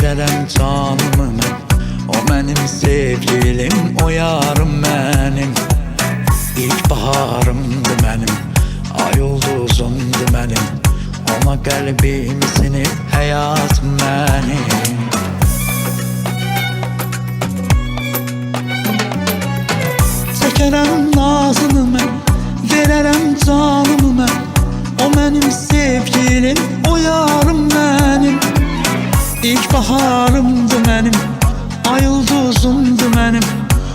verərəm canımı mən. O mənim sevgilim, o yarım mənim. İlk baharımdır mənim, ay ulduzumdur mənim. Ona qəlbim sinib, həyatım mənim. Çəkərəm nazını mən, verərəm canımı mən. O mənim sevgilim, o yarım mənim. İlk baharımdır mənim, ay ulduzumdur mənim.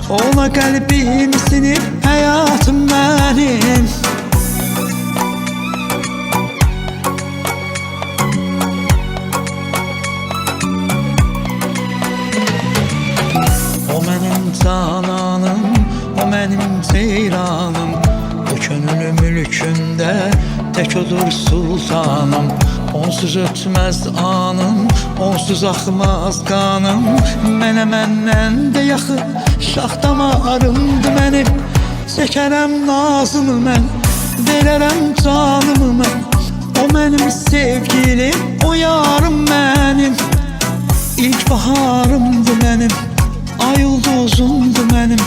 Ona qəlbim sinib, həyatım mənim. O mənim cananım, o mənim ceyranım. Bu könül mülkündə tək odur sultanım. Onsuz ötməz anım, onsuz axmaz qanım. Mənə məndən də yaxın şah damarımdır mənim. Çəkərəm nazımı mən, verərəm canımı mən. O mənim sevgilim, o yarım mənim. İlk baharımdır mənim, ay ulduzumdur mənim.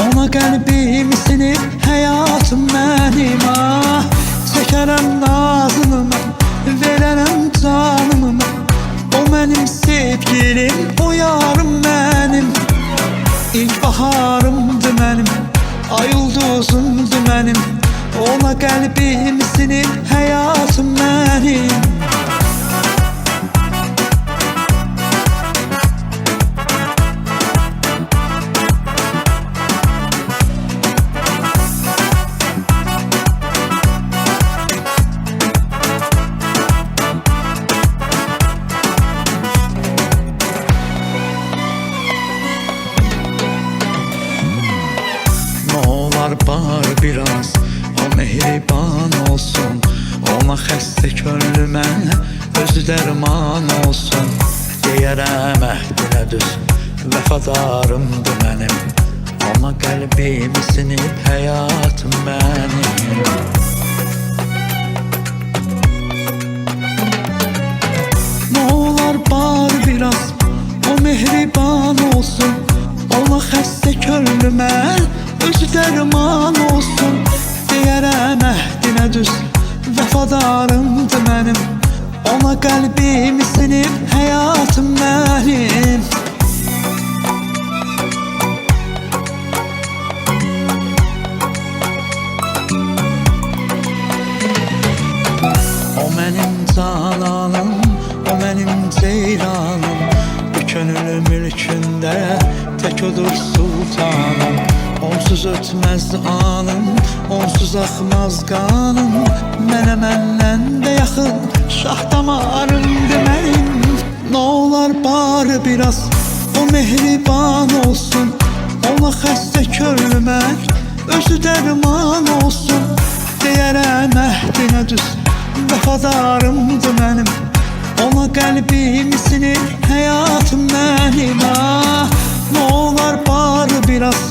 Ona qəlbim sinib, həyatım mənim. Ah, çəkərəm nazını mən, verərəm canımı mən. O mənim sevgilim, o yarım mənim. İlk baharımdır mənim, ay ulduzumdur mənim. Ona qəlbim sinib, həyatım mənim. Var biraz, o mehriban olsun. Ona xəstə könlümə özü dərman olsun. Deyərəm əhdinə düz, vəfadarımdır mənim. Ona qəlbim sinib, həyatım mənim. Nə olar var biraz, o mehriban olsun. Ona xəstə könlümə özü dərman olsun. Deyərəm əhdinə düz, vəfadarımdır mənim. Ona qəlbim sinib, həyatım mənim. O mənim cananım, o mənim ceyranım. Bu könül mülkündə tək odur sultanım. Onsuz ötməz anım, onsuz axmaz qanım. Mənə məndən də yaxın şah damarımdır mənim. Nə olar bari biraz, o mehriban olsun. Ona xəstə könlümə özü dərman olsun. Deyərəm əhdinə düz, vəfadarımdır mənim. Ona qəlbim sinib, həyatım mənim. Ah, nə olar bari biraz,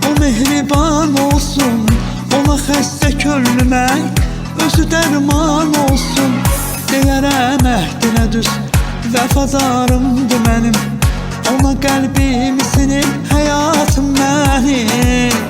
o mehriban olsun. Ona xəstə könlümə özü dərman olsun. Deyərəm əhdinə düz, vəfadarımdır mənim. Ona qəlbim sinib, həyatım mənim.